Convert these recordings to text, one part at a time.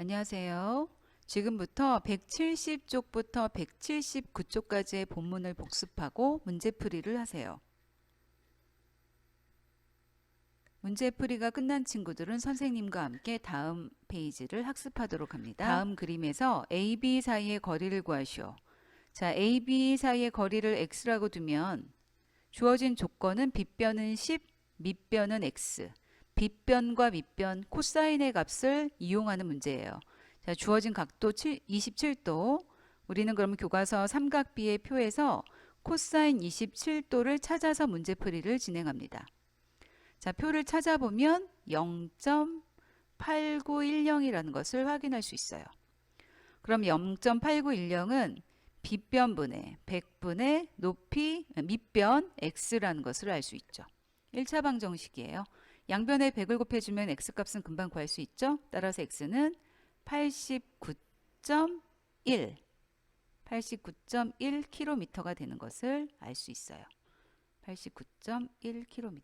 안녕하세요. 지금부터 170쪽부터 179쪽까지의 본문을 복습하고 문제풀이를 하세요. 문제풀이가 끝난 친구들은 선생님과 함께 다음 페이지를 학습하도록 합니다. 다음 그림에서 A, B 사이의 거리를 구하시오. 자, A, B 사이의 거리를 x라고 두면 주어진 조건은 빗변은 10, 밑변은 x. 빗변과 밑변, 코사인의 값을 이용하는 문제예요. 자, 주어진 각도 27도. 우리는 그러면 교과서 삼각비의 표에서 코사인 27도를 찾아서 문제풀이를 진행합니다. 자, 표를 찾아보면 0.8910이라는 것을 확인할 수 있어요. 그럼 0.8910은 빗변분의 100분의 높이 밑변 x라는 것을 알 수 있죠. 1차 방정식이에요. 양변에 100을 곱해주면 x값은 금방 구할 수 있죠. 따라서 x는 89.1km가 되는 것을 알 수 있어요. 89.1km.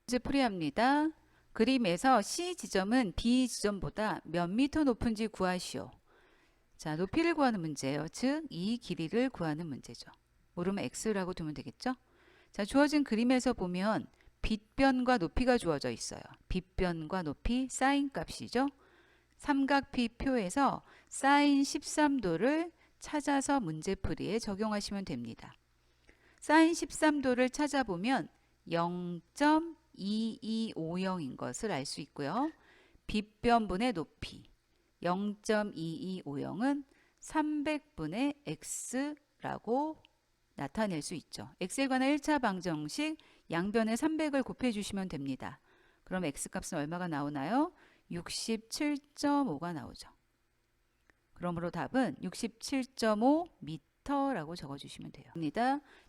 이제 풀이합니다. 그림에서 C 지점은 B 지점보다 몇 미터 높은지 구하시오. 자, 높이를 구하는 문제예요. 즉, 이 길이를 구하는 문제죠. 모르면 x라고 두면 되겠죠? 자, 주어진 그림에서 보면 빗변과 높이가 주어져 있어요. 빗변과 높이, 사인 값이죠. 삼각비 표에서 사인 13도를 찾아서 문제풀이에 적용하시면 됩니다. 사인 13도를 찾아보면 0.2250인 것을 알 수 있고요. 빗변분의 높이 0.2250은 300분의 x라고 나타낼 수 있죠. x에 관한 1차 방정식 양변에 300을 곱해주시면 됩니다. 그럼 x값은 얼마가 나오나요? 67.5가 나오죠. 그러므로 답은 67.5m라고 적어주시면 돼요.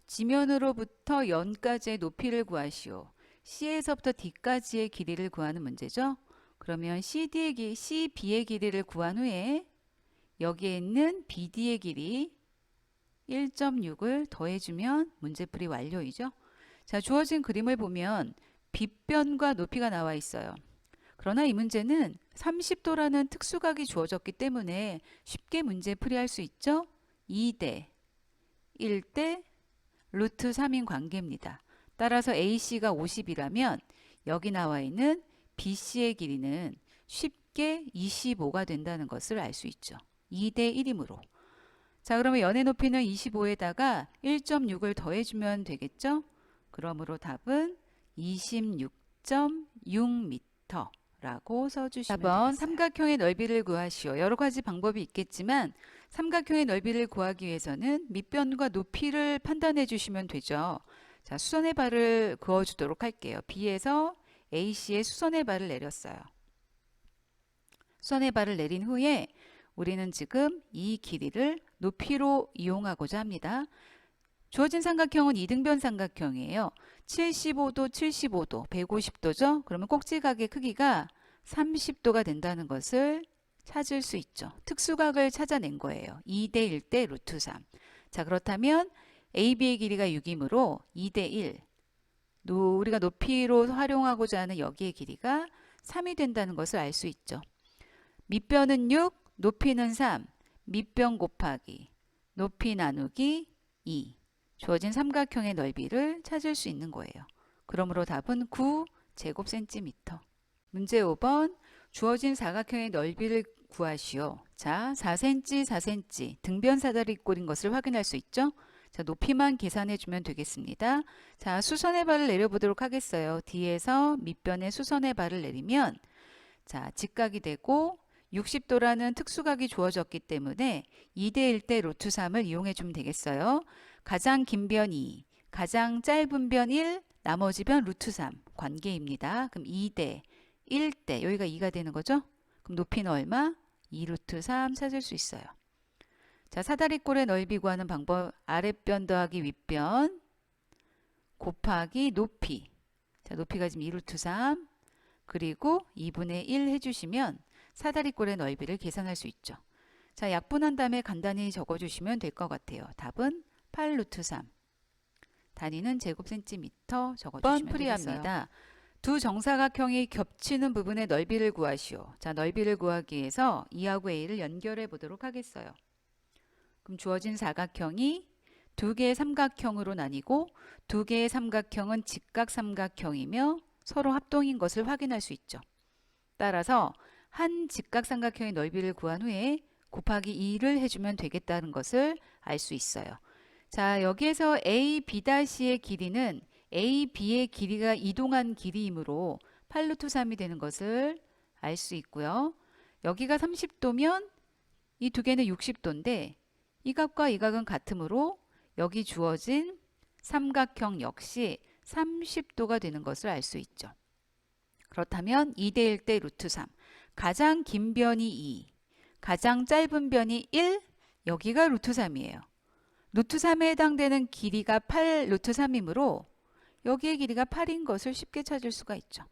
지면으로부터 연까지의 높이를 구하시오. C에서부터 D까지의 길이를 구하는 문제죠. 그러면 CB의 길이를 구한 후에 여기에 있는 BD의 길이 1.6을 더해주면 문제풀이 완료이죠. 자, 주어진 그림을 보면 빗변과 높이가 나와 있어요. 그러나 이 문제는 30도라는 특수각이 주어졌기 때문에 쉽게 문제풀이할 수 있죠. 2대 1대 루트 3인 관계입니다. 따라서 AC가 50이라면 여기 나와 있는 BC의 길이는 쉽게 25가 된다는 것을 알 수 있죠. 2대 1이므로. 자, 그러면 연의 높이는 25에다가 1.6을 더해주면 되겠죠? 그러므로 답은 26.6m라고 써주시면 되겠어요. 삼각형의 넓이를 구하시오. 여러 가지 방법이 있겠지만 삼각형의 넓이를 구하기 위해서는 밑변과 높이를 판단해 주시면 되죠. 자, 수선의 발을 그어주도록 할게요. B에서 AC에 수선의 발을 내렸어요. 수선의 발을 내린 후에 우리는 지금 이 길이를 높이로 이용하고자 합니다. 주어진 삼각형은 이등변 삼각형이에요. 75도, 75도, 150도죠. 그러면 꼭지각의 크기가 30도가 된다는 것을 찾을 수 있죠. 특수각을 찾아낸 거예요. 2대 1대 루트 3. 자, 그렇다면 AB의 길이가 6이므로 2대 1. 우리가 높이로 활용하고자 하는 여기의 길이가 3이 된다는 것을 알 수 있죠. 밑변은 6, 높이는 3. 밑변 곱하기 높이 나누기 2. 주어진 삼각형의 넓이를 찾을 수 있는 거예요. 그러므로 답은 9제곱센티미터. 문제 5번. 주어진 사각형의 넓이를 구하시오. 자, 4cm, 4cm 등변 사다리꼴인 것을 확인할 수 있죠. 자, 높이만 계산해 주면 되겠습니다. 자, 수선의 발을 내려보도록 하겠어요. D에서 밑변에 수선의 발을 내리면 자, 직각이 되고 60도라는 특수각이 주어졌기 때문에 2대 1대 루트 3을 이용해 주면 되겠어요. 가장 긴 변 2, 가장 짧은 변 1, 나머지 변 루트 3 관계입니다. 그럼 2대 1대 여기가 2가 되는 거죠. 그럼 높이는 얼마? 2 루트 3 찾을 수 있어요. 자, 사다리꼴의 넓이 구하는 방법. 아랫변 더하기 윗변 곱하기 높이. 자, 높이가 지금 2 루트 3 그리고 2분의 1 해주시면 사다리꼴의 넓이를 계산할 수 있죠. 자, 약분한 다음에 간단히 적어주시면 될 것 같아요. 답은 8 루트 3. 단위는 제곱센티미터 적어주시면 되겠어요. 두 정사각형이 겹치는 부분의 넓이를 구하시오. 자, 넓이를 구하기 위해서 E하고 A를 연결해 보도록 하겠어요. 그럼 주어진 사각형이 두 개의 삼각형으로 나뉘고 두 개의 삼각형은 직각삼각형이며 서로 합동인 것을 확인할 수 있죠. 따라서 한 직각삼각형의 넓이를 구한 후에 곱하기 2를 해주면 되겠다는 것을 알 수 있어요. 자, 여기에서 A, B'의 길이는 A, B의 길이가 이동한 길이이므로 8루트 3이 되는 것을 알 수 있고요. 여기가 30도면 이 두 개는 60도인데 이 각과 이 각은 같으므로 여기 주어진 삼각형 역시 30도가 되는 것을 알 수 있죠. 그렇다면 2대1 대 루트 3. 가장 긴 변이 2, 가장 짧은 변이 1, 여기가 루트 3이에요. 루트 3에 해당되는 길이가 8 루트 3이므로 여기의 길이가 8인 것을 쉽게 찾을 수가 있죠.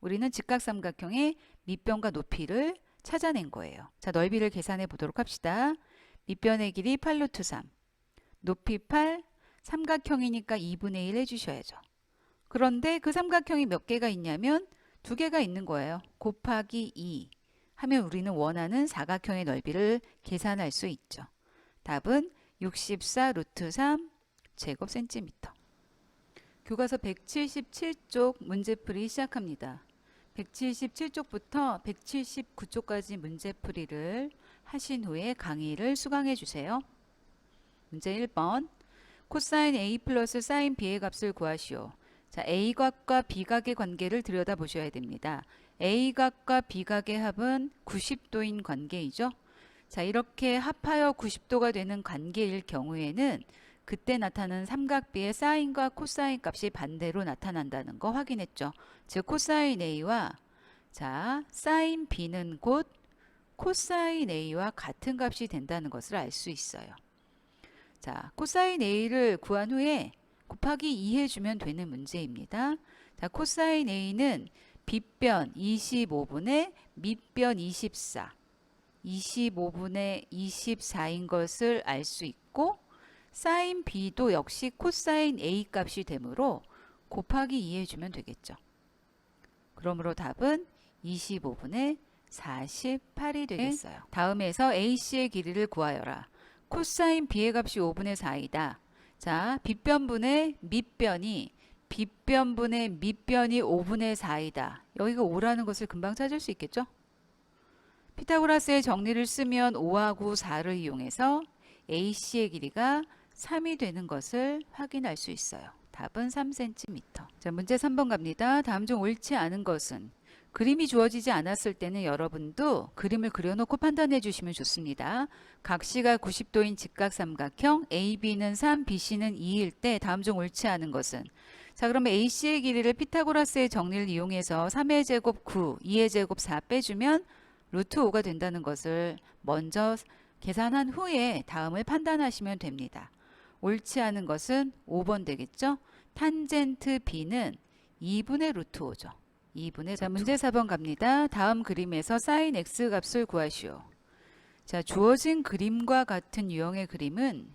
우리는 직각삼각형의 밑변과 높이를 찾아낸 거예요. 자, 넓이를 계산해 보도록 합시다. 밑변의 길이 8 루트 3, 높이 8, 삼각형이니까 2분의 1 해주셔야죠. 그런데 그 삼각형이 몇 개가 있냐면 두 개가 있는 거예요. 곱하기 2 하면 우리는 원하는 사각형의 넓이를 계산할 수 있죠. 답은 64 루트 3 제곱센티미터. 교과서 177쪽 문제풀이 시작합니다. 177쪽부터 179쪽까지 문제풀이를 하신 후에 강의를 수강해 주세요. 문제 1번. 코사인 A 플러스 사인 B의 값을 구하시오. 자, A각과 B각의 관계를 들여다보셔야 됩니다. A각과 B각의 합은 90도인 관계이죠. 자, 이렇게 합하여 90도가 되는 관계일 경우에는 그때 나타나는 삼각비의 사인과 코사인 값이 반대로 나타난다는 거 확인했죠. 즉 코사인 A와 자, 사인 B는 곧 코사인 A와 같은 값이 된다는 것을 알 수 있어요. 자, 코사인 A를 구한 후에 곱하기 2 해주면 되는 문제입니다. 자, 코사인 A는 빗변 25분의 밑변 24, 25분의 24인 것을 알 수 있고 사인 B도 역시 코사인 A 값이 되므로 곱하기 2 해주면 되겠죠. 그러므로 답은 25분의 48이 되겠어요. 다음에서 AC의 길이를 구하여라. 코사인 B의 값이 5분의 4이다. 자, 빗변분의 밑변이 빗변분의 밑변이 5분의 4이다. 여기가 5라는 것을 금방 찾을 수 있겠죠? 피타고라스의 정리를 쓰면 5하고 4를 이용해서 AC의 길이가 3이 되는 것을 확인할 수 있어요. 답은 3cm. 자, 문제 3번 갑니다. 다음 중 옳지 않은 것은? 그림이 주어지지 않았을 때는 여러분도 그림을 그려놓고 판단해 주시면 좋습니다. 각시가 90도인 직각삼각형 AB는 3, BC는 2일 때 다음 중 옳지 않은 것은? 자, 그러면 AC의 길이를 피타고라스의 정리를 이용해서 3의 제곱 9, 2의 제곱 4 빼주면 루트 5가 된다는 것을 먼저 계산한 후에 다음을 판단하시면 됩니다. 옳지 않은 것은 5번 되겠죠? 탄젠트 B는 2분의 루트 5죠. 2분의 자, 문제 4번 갑니다. 다음 그림에서 사인 X 값을 구하시오. 자, 주어진 그림과 같은 유형의 그림은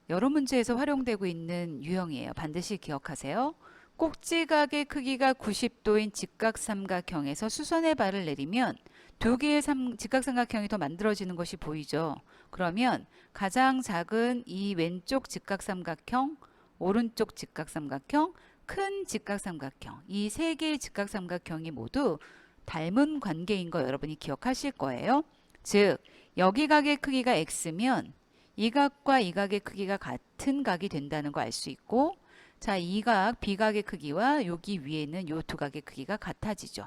여러 문제에서 활용되고 있는 유형이에요. 반드시 기억하세요. 꼭지각의 크기가 90도인 직각삼각형에서 수선의 발을 내리면 두 개의 직각삼각형이 더 만들어지는 것이 보이죠. 그러면 가장 작은 이 왼쪽 직각삼각형, 오른쪽 직각삼각형, 큰 직각삼각형, 이 세 개의 직각삼각형이 모두 닮은 관계인 거 여러분이 기억하실 거예요. 즉 여기 각의 크기가 x면 이 각과 이 각의 크기가 같은 각이 된다는 거 알 수 있고, 자, 이 각 B각의 크기와 여기 위에 있는 요 두 각의 크기가 같아지죠.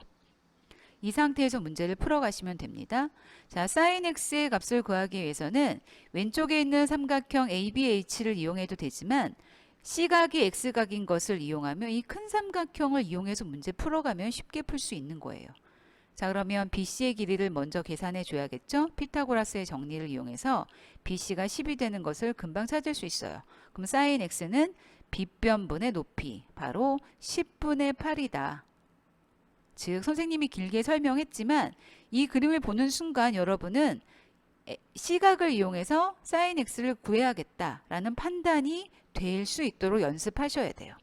이 상태에서 문제를 풀어가시면 됩니다. 자, sin x의 값을 구하기 위해서는 왼쪽에 있는 삼각형 ABH를 이용해도 되지만 C각이 X각인 것을 이용하면 이 큰 삼각형을 이용해서 문제 풀어가면 쉽게 풀 수 있는 거예요. 자, 그러면 BC의 길이를 먼저 계산해 줘야겠죠? 피타고라스의 정리를 이용해서 BC가 10이 되는 것을 금방 찾을 수 있어요. 그럼 sin X는 빗변분의 높이, 바로 10분의 8이다. 즉 선생님이 길게 설명했지만 이 그림을 보는 순간 여러분은 C각을 이용해서 sin X를 구해야겠다라는 판단이 될 수 있도록 연습하셔야 돼요.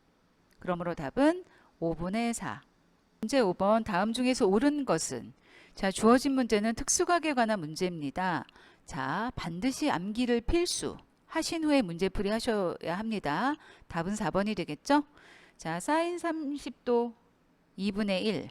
그러므로 답은 5분의 4. 문제 5번 다음 중에서 옳은 것은? 자, 주어진 문제는 특수각에 관한 문제입니다. 자, 반드시 암기를 필수 하신 후에 문제풀이 하셔야 합니다. 답은 4번이 되겠죠? 자, 사인 30도 2분의 1,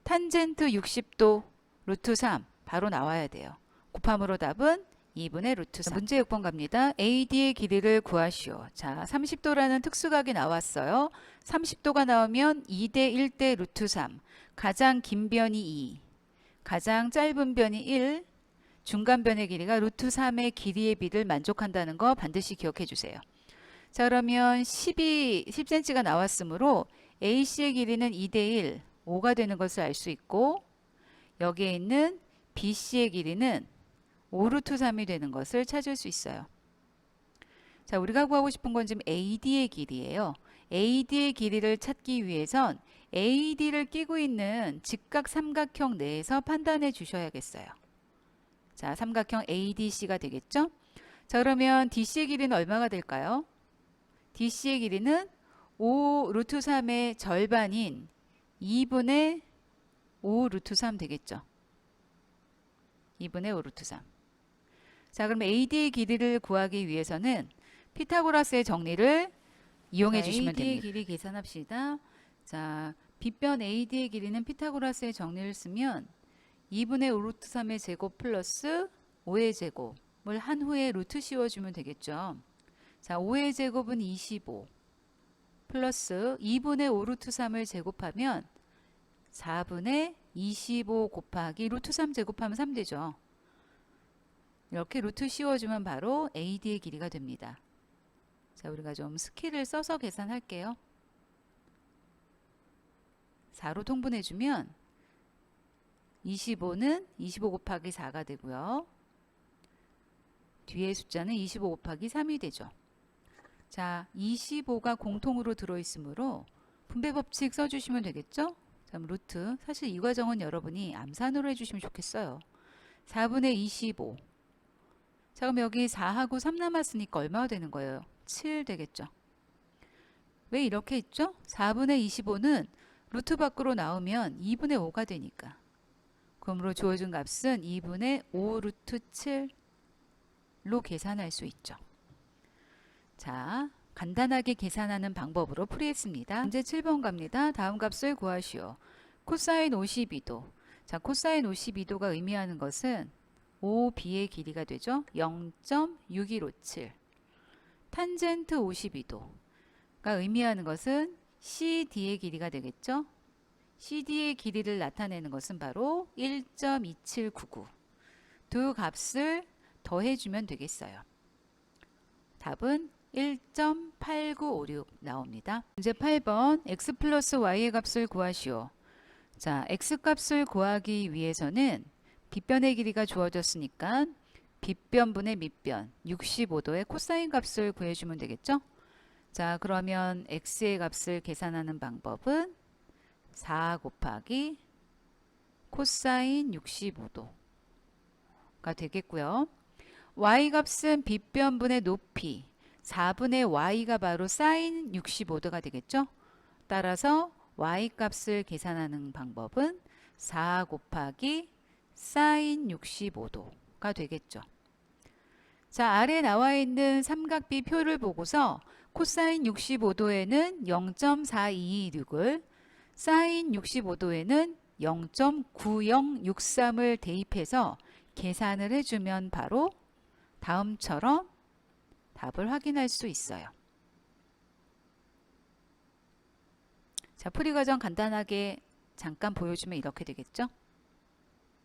탄젠트 60도 루트 3 바로 나와야 돼요. 곱함으로 답은 2분의 루트 3. 문제 6번 갑니다. AD의 길이를 구하시오. 자, 30도라는 특수각이 나왔어요. 30도가 나오면 2대 1대 루트 3. 가장 긴 변이 2. 가장 짧은 변이 1. 중간 변의 길이가 루트 3의 길이의 비를 만족한다는 거 반드시 기억해 주세요. 자, 그러면 10cm가 나왔으므로 AC의 길이는 2대 1, 5가 되는 것을 알 수 있고 여기에 있는 BC의 길이는 5 루트 3이 되는 것을 찾을 수 있어요. 자, 우리가 구하고 싶은 건 지금 AD의 길이에요. AD의 길이를 찾기 위해선 AD를 끼고 있는 직각 삼각형 내에서 판단해 주셔야겠어요. 자, 삼각형 ADC가 되겠죠? 자, 그러면 DC의 길이는 얼마가 될까요? DC의 길이는 5 루트 3의 절반인 2분의 5 루트 3 되겠죠? 2분의 5 루트 3. 자, 그럼 AD의 길이를 구하기 위해서는 피타고라스의 정리를 이용해 주시면 됩니다. AD의 길이 계산합시다. 자, 빗변 AD의 길이는 피타고라스의 정리를 쓰면 2분의 5 루트 3의 제곱 플러스 5의 제곱을 한 후에 루트 씌워주면 되겠죠. 자, 5의 제곱은 25 플러스 2분의 5 루트 3을 제곱하면 4분의 25 곱하기 루트 3 제곱하면 3 되죠. 이렇게 루트 씌워주면 바로 AD의 길이가 됩니다. 자, 우리가 좀 스킬을 써서 계산할게요. 4로 통분해주면 25는 25 곱하기 4가 되고요. 뒤에 숫자는 25 곱하기 3이 되죠. 자, 25가 공통으로 들어있으므로 분배법칙 써주시면 되겠죠? 자, 루트. 사실 이 과정은 여러분이 암산으로 해주시면 좋겠어요. 4분의 25. 자, 그럼 여기 4하고 3 남았으니까 얼마가 되는 거예요? 7 되겠죠. 왜 이렇게 있죠? 4분의 25는 루트 밖으로 나오면 2분의 5가 되니까. 그러므로 주어진 값은 2분의 5 루트 7로 계산할 수 있죠. 자, 간단하게 계산하는 방법으로 풀이했습니다. 문제 7번 갑니다. 다음 값을 구하시오. 코사인 52도. 자, 코사인 52도가 의미하는 것은 OB의 길이가 되죠. 0.6157. 탄젠트 52도가 의미하는 것은 CD의 길이가 되겠죠. CD의 길이를 나타내는 것은 바로 1.2799. 두 값을 더해주면 되겠어요. 답은 1.8956 나옵니다. 문제 8번 x 플러스 y의 값을 구하시오. 자, x 값을 구하기 위해서는 빗변의 길이가 주어졌으니까 빗변분의 밑변 65도의 코사인 값을 구해주면 되겠죠? 자, 그러면 x의 값을 계산하는 방법은 4 곱하기 코사인 65도가 되겠고요. y 값은 빗변분의 높이 4분의 y가 바로 사인 65도가 되겠죠? 따라서 y 값을 계산하는 방법은 4 곱하기 사인 65도가 되겠죠. 자, 아래 나와 있는 삼각비 표를 보고서 코사인 65도에는 0.4226을 사인 65도에는 0.9063을 대입해서 계산을 해주면 바로 다음처럼 답을 확인할 수 있어요. 자, 풀이 과정 간단하게 잠깐 보여주면 이렇게 되겠죠?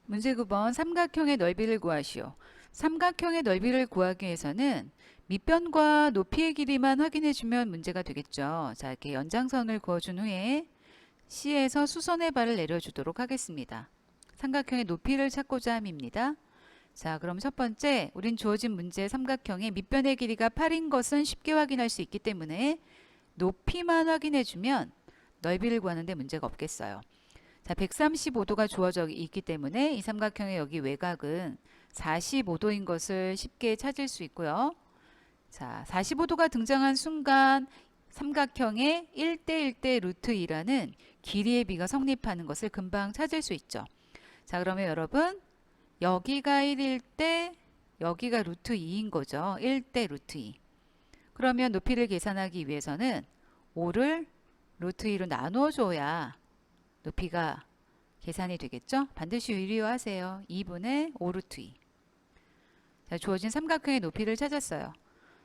문제 9번 삼각형의 넓이를 구하시오. 삼각형의 넓이를 구하기 위해서는 밑변과 높이의 길이만 확인해주면 문제가 되겠죠. 자, 이렇게 연장선을 그어준 후에 C에서 수선의 발을 내려주도록 하겠습니다. 삼각형의 높이를 찾고자 함입니다. 자, 그럼 첫 번째, 우린 주어진 문제 삼각형의 밑변의 길이가 8인 것은 쉽게 확인할 수 있기 때문에 높이만 확인해주면 넓이를 구하는데 문제가 없겠어요. 자, 135도가 주어져 있기 때문에 이 삼각형의 여기 외곽은 45도인 것을 쉽게 찾을 수 있고요. 자, 45도가 등장한 순간 삼각형의 1대1대 루트 2라는 길이의 비가 성립하는 것을 금방 찾을 수 있죠. 자, 그러면 여러분 여기가 1일 때 여기가 루트 2인 거죠. 1대 루트 2. 그러면 높이를 계산하기 위해서는 5를 루트 2로 나눠줘야 높이가 계산이 되겠죠. 반드시 유리화하세요. 2분의 5 루트 2. 자, 주어진 삼각형의 높이를 찾았어요. 자,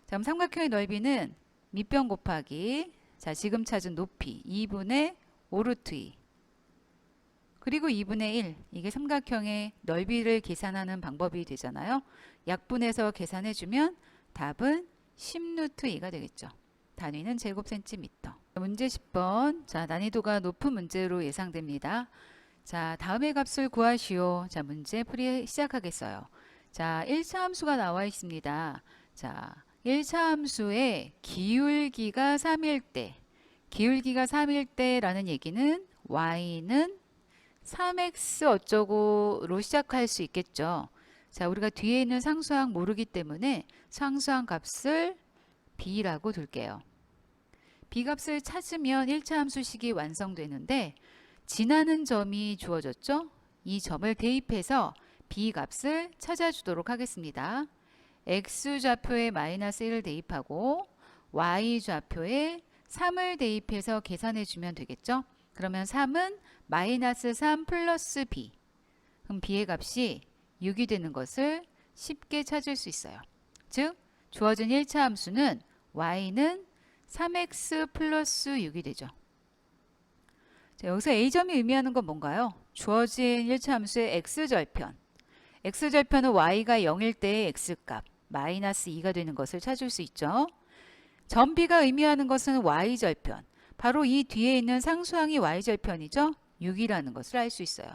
그럼 삼각형의 넓이는 밑변 곱하기 자, 지금 찾은 높이 2분의 5 루트 2 그리고 2분의 1 이게 삼각형의 넓이를 계산하는 방법이 되잖아요. 약분해서 계산해주면 답은 10 루트 2가 되겠죠. 단위는 제곱센티미터. 문제 10번. 자, 난이도가 높은 문제로 예상됩니다. 자, 다음의 값을 구하시오. 자, 문제 풀이 시작하겠어요. 자, 1차 함수가 나와 있습니다. 자, 1차 함수의 기울기가 3일 때, 기울기가 3일 때라는 얘기는 y는 3x 어쩌고로 시작할 수 있겠죠. 자, 우리가 뒤에 있는 상수항 모르기 때문에 상수항 값을 b라고 둘게요. b 값을 찾으면 1차 함수식이 완성되는데 지나는 점이 주어졌죠. 이 점을 대입해서 b 값을 찾아주도록 하겠습니다. x 좌표에 마이너스 1을 대입하고 y 좌표에 3을 대입해서 계산해 주면 되겠죠. 그러면 3은 마이너스 3 플러스 b. 그럼 b의 값이 6이 되는 것을 쉽게 찾을 수 있어요. 즉 주어진 1차 함수는 y는 3x 플러스 6이 되죠. 자, 여기서 a점이 의미하는 건 뭔가요? 주어진 1차 함수의 x절편. x절편은 y가 0일 때의 x값 마이너스 2가 되는 것을 찾을 수 있죠. 점 b가 의미하는 것은 y절편. 바로 이 뒤에 있는 상수항이 y절편이죠. 6이라는 것을 알 수 있어요.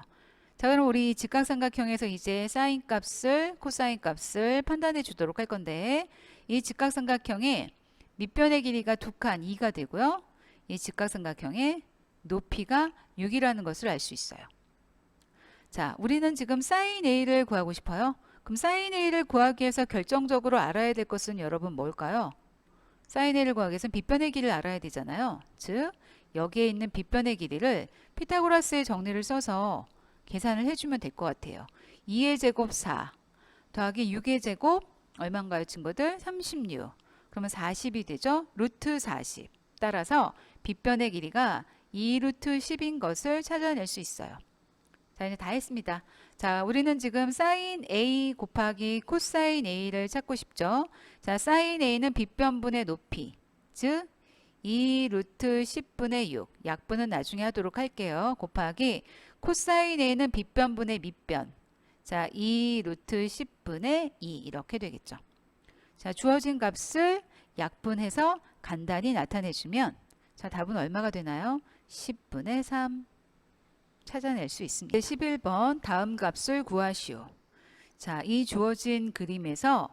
자, 그럼 우리 직각삼각형에서 이제 사인 값을 코사인 값을 판단해 주도록 할 건데 이 직각삼각형의 밑변의 길이가 2칸 2가 되고요. 이 직각삼각형의 높이가 6이라는 것을 알 수 있어요. 자, 우리는 지금 사인 A를 구하고 싶어요. 그럼 사인 A를 구하기 위해서 결정적으로 알아야 될 것은 여러분 뭘까요? 사인 A를 구하기 위해서는 빗변의 길이를 알아야 되잖아요. 즉 여기에 있는 빗변의 길이를 피타고라스의 정리를 써서 계산을 해주면 될 것 같아요. 2의 제곱 4 더하기 6의 제곱 얼마인가요 친구들? 36. 그러면 40이 되죠. 루트 40. 따라서 빗변의 길이가 2 루트 10인 것을 찾아낼 수 있어요. 자, 이제 다 했습니다. 자, 우리는 지금 사인 A 곱하기 코사인 A를 찾고 싶죠. 자, 사인 A는 빗변분의 높이, 즉 2 루트 10분의 6, 약분은 나중에 하도록 할게요. 곱하기 코사인 A는 빗변분의 밑변, 자, 2 루트 10분의 2 이렇게 되겠죠. 자, 주어진 값을 약분해서 간단히 나타내주면 자, 답은 얼마가 되나요? 10분의 3 찾아낼 수 있습니다. 11번 다음 값을 구하시오. 자, 이 주어진 그림에서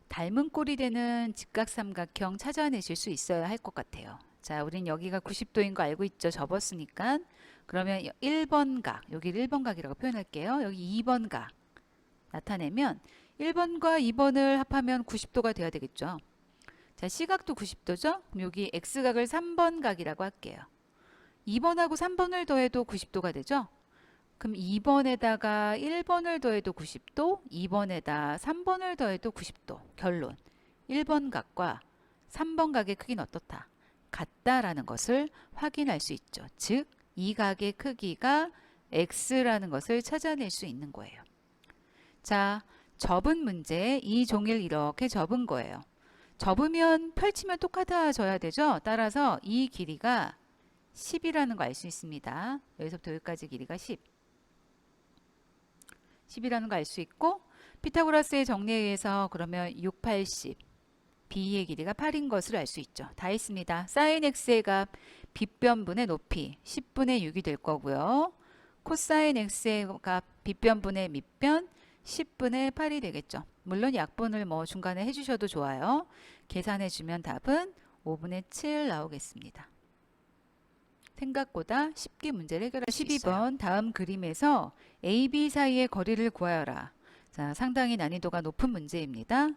닮은 꼴이 되는 직각삼각형 찾아내실 수 있어야 할 것 같아요. 자, 우린 여기가 90도인 거 알고 있죠? 접었으니까. 그러면 1번 각, 여기를 1번 각이라고 표현할게요. 여기 2번 각 나타내면 1번과 2번을 합하면 90도가 돼야 되겠죠. 자, C각도 90도죠? 그럼 여기 X각을 3번 각이라고 할게요. 2번하고 3번을 더해도 90도가 되죠? 그럼 2번에다가 1번을 더해도 90도, 2번에다 3번을 더해도 90도. 결론. 1번 각과 3번 각의 크기는 어떻다? 같다라는 것을 확인할 수 있죠. 즉, 이 각의 크기가 X라는 것을 찾아낼 수 있는 거예요. 자, 접은 문제, 이 종이를 이렇게 접은 거예요. 접으면 펼치면 똑같아져야 되죠? 따라서 이 길이가 10이라는 거 알 수 있습니다. 여기서부터 여기까지 길이가 10. 10이라는 거 알 수 있고 피타고라스의 정리에 의해서 그러면 6, 80 B의 길이가 8인 것을 알 수 있죠. 다 했습니다. 사인 X의 값 빗변분의 높이 10분의 6이 될 거고요. 코사인 X의 값 빗변분의 밑변 10분의 8이 되겠죠. 물론 약분을 뭐 중간에 해주셔도 좋아요. 계산해주면 답은 5분의 7 나오겠습니다. 생각보다 쉽게 문제를 해결할 수 있어요. 12번 다음 그림에서 A, B 사이의 거리를 구하여라. 자, 상당히 난이도가 높은 문제입니다.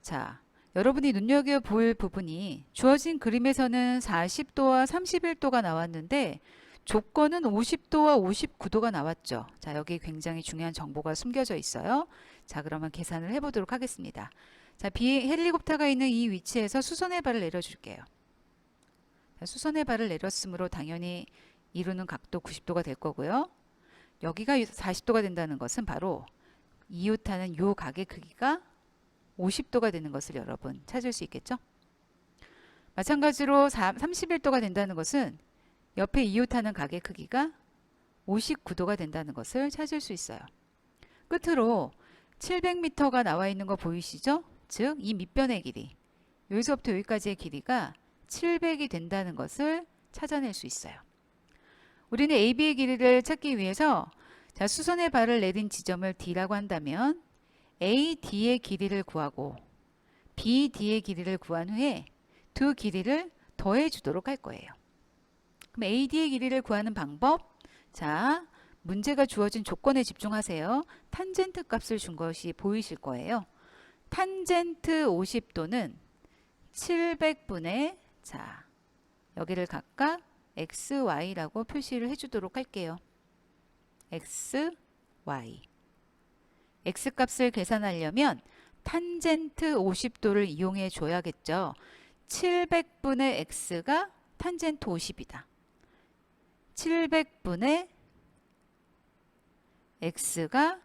자, 여러분이 눈여겨볼 부분이 주어진 그림에서는 40도와 31도가 나왔는데 조건은 50도와 59도가 나왔죠. 자, 여기 굉장히 중요한 정보가 숨겨져 있어요. 자, 그러면 계산을 해보도록 하겠습니다. 자, 헬리콥터가 있는 이 위치에서 수선의 발을 내려줄게요. 자, 수선의 발을 내렸으므로 당연히 이루는 각도 90도가 될 거고요. 여기가 40도가 된다는 것은 바로 이웃하는 요 각의 크기가 50도가 되는 것을 여러분 찾을 수 있겠죠? 마찬가지로 31도가 된다는 것은 옆에 이웃하는 각의 크기가 59도가 된다는 것을 찾을 수 있어요. 끝으로 700m가 나와 있는 거 보이시죠? 즉, 이 밑변의 길이, 여기서부터 여기까지의 길이가 700이 된다는 것을 찾아낼 수 있어요. 우리는 AB의 길이를 찾기 위해서 자, 수선의 발을 내린 지점을 D라고 한다면 AD의 길이를 구하고 BD의 길이를 구한 후에 두 길이를 더해 주도록 할 거예요. 그럼 AD의 길이를 구하는 방법, 자, 문제가 주어진 조건에 집중하세요. 탄젠트 값을 준 것이 보이실 거예요. 탄젠트 50도는 700분의 자, 여기를 각각 XY라고 표시를 해주도록 할게요. X, Y. X값을 계산하려면 탄젠트 50도를 이용해 줘야겠죠. 700분의 X가 탄젠트 50이다. 700분의 X가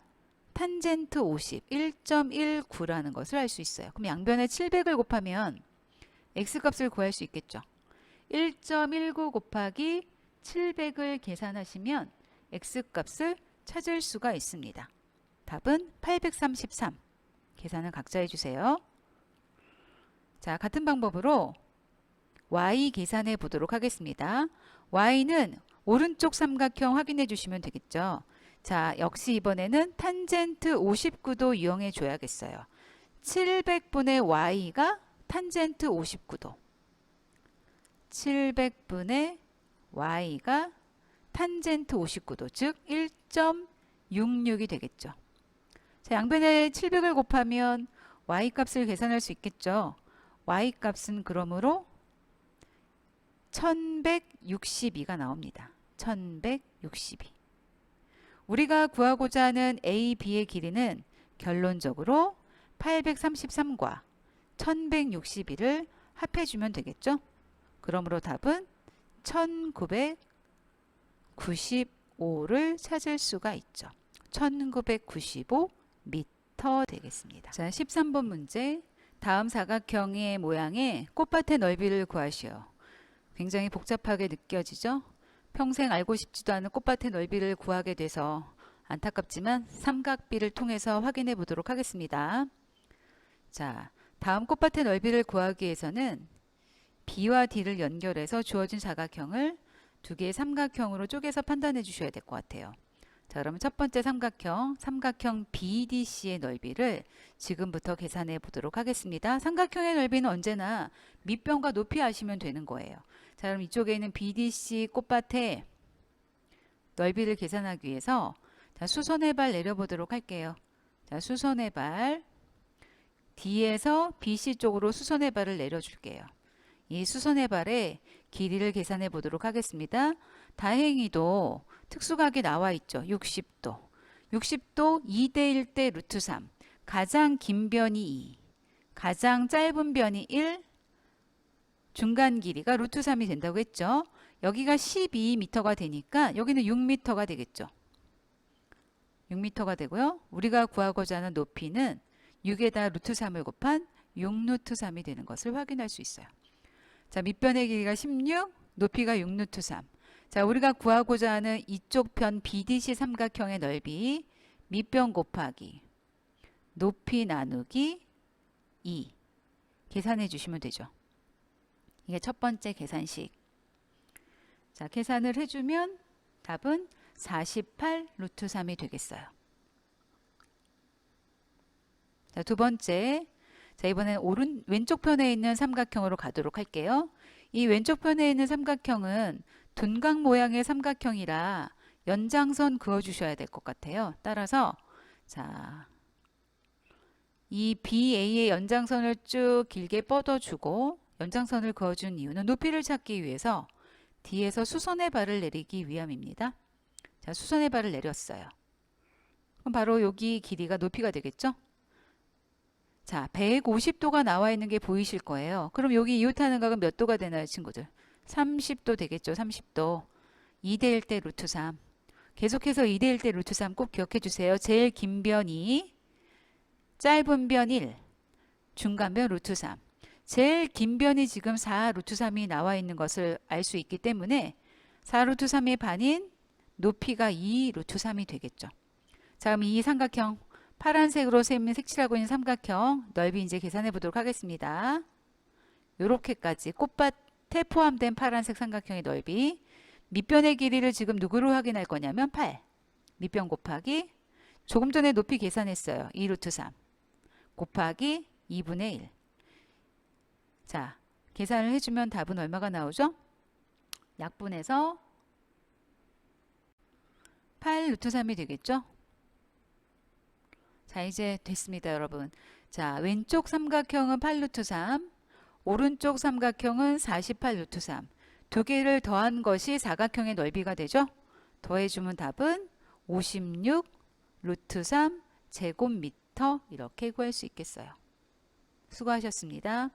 탄젠트 50, 1.19라는 것을 알 수 있어요. 그럼 양변에 700을 곱하면 X값을 구할 수 있겠죠. 1.19 곱하기 700을 계산하시면 X값을 찾을 수가 있습니다. 답은 833. 계산을 각자 해주세요. 자, 같은 방법으로 Y 계산해 보도록 하겠습니다. Y는 오른쪽 삼각형 확인해 주시면 되겠죠. 자, 역시 이번에는 탄젠트 59도 이용해 줘야겠어요. 700분의 Y가 탄젠트 59도. 700분의 Y가 탄젠트 59도, 즉 1.66이 되겠죠. 자, 양변에 700을 곱하면 Y값을 계산할 수 있겠죠. Y값은 그러므로 1162가 나옵니다. 1162. 우리가 구하고자 하는 A, B의 길이는 결론적으로 833과 1162를 합해주면 되겠죠. 그러므로 답은 1995를 찾을 수가 있죠. 1995 미터 되겠습니다. 자, 13번 문제. 다음 사각형의 모양의 꽃밭의 넓이를 구하시오. 굉장히 복잡하게 느껴지죠? 평생 알고 싶지도 않은 꽃밭의 넓이를 구하게 돼서 안타깝지만 삼각비를 통해서 확인해 보도록 하겠습니다. 자, 다음 꽃밭의 넓이를 구하기 위해서는 B와 D를 연결해서 주어진 사각형을 두 개의 삼각형으로 쪼개서 판단해 주셔야 될 것 같아요. 자, 그러면 첫 번째 삼각형 BDC의 넓이를 지금부터 계산해 보도록 하겠습니다. 삼각형의 넓이는 언제나 밑변과 높이 아시면 되는 거예요. 자, 그럼 이쪽에 있는 BDC 꽃밭의 넓이를 계산하기 위해서 자, 수선의 발 내려보도록 할게요. 자, 수선의 발 D에서 BC 쪽으로 수선의 발을 내려줄게요. 이 수선의 발의 길이를 계산해 보도록 하겠습니다. 다행히도 특수각이 나와 있죠. 60도. 60도 2대 1대 루트 3. 가장 긴 변이 2. 가장 짧은 변이 1. 중간 길이가 루트 3이 된다고 했죠. 여기가 12m가 되니까 여기는 6m가 되겠죠. 6m가 되고요. 우리가 구하고자 하는 높이는 6에다 루트 3을 곱한 6루트 3이 되는 것을 확인할 수 있어요. 자, 밑변의 길이가 16, 높이가 6루트 3. 자, 우리가 구하고자 하는 이쪽 편 BDC 삼각형의 넓이 밑변 곱하기 높이 나누기 2 계산해 주시면 되죠. 이게 첫 번째 계산식. 자, 계산을 해주면 답은 48 루트 3이 되겠어요. 자, 두 번째. 자, 이번엔 왼쪽 편에 있는 삼각형으로 가도록 할게요. 이 왼쪽 편에 있는 삼각형은 둔각 모양의 삼각형이라 연장선 그어주셔야 될 것 같아요. 따라서 자, 이 BA의 연장선을 쭉 길게 뻗어주고 연장선을 그어준 이유는 높이를 찾기 위해서 D에서 수선의 발을 내리기 위함입니다. 자, 수선의 발을 내렸어요. 그럼 바로 여기 길이가 높이가 되겠죠? 자, 150도가 나와 있는 게 보이실 거예요. 그럼 여기 이웃하는 각은 몇 도가 되나요, 친구들? 30도 되겠죠, 30도. 2대1 대 루트 3. 계속해서 2대1 대 루트 3 꼭 기억해 주세요. 제일 긴 변이, 짧은 변 1, 중간 변 루트 3. 제일 긴 변이 지금 4 루트 3이 나와 있는 것을 알 수 있기 때문에 4 루트 3의 반인 높이가 2 루트 3이 되겠죠. 자, 그럼 이 삼각형 파란색으로 쌤이 색칠하고 있는 삼각형 넓이 이제 계산해 보도록 하겠습니다. 요렇게까지 꽃밭에 포함된 파란색 삼각형의 넓이 밑변의 길이를 지금 누구로 확인할 거냐면 8 밑변 곱하기 조금 전에 높이 계산했어요. 2 루트 3 곱하기 2분의 1. 자, 계산을 해주면 답은 얼마가 나오죠? 약분해서 8 루트 3이 되겠죠? 자, 이제 됐습니다, 여러분. 자, 왼쪽 삼각형은 8 루트 3, 오른쪽 삼각형은 48 루트 3. 두 개를 더한 것이 사각형의 넓이가 되죠? 더해주면 답은 56 루트 3 제곱미터 이렇게 구할 수 있겠어요. 수고하셨습니다.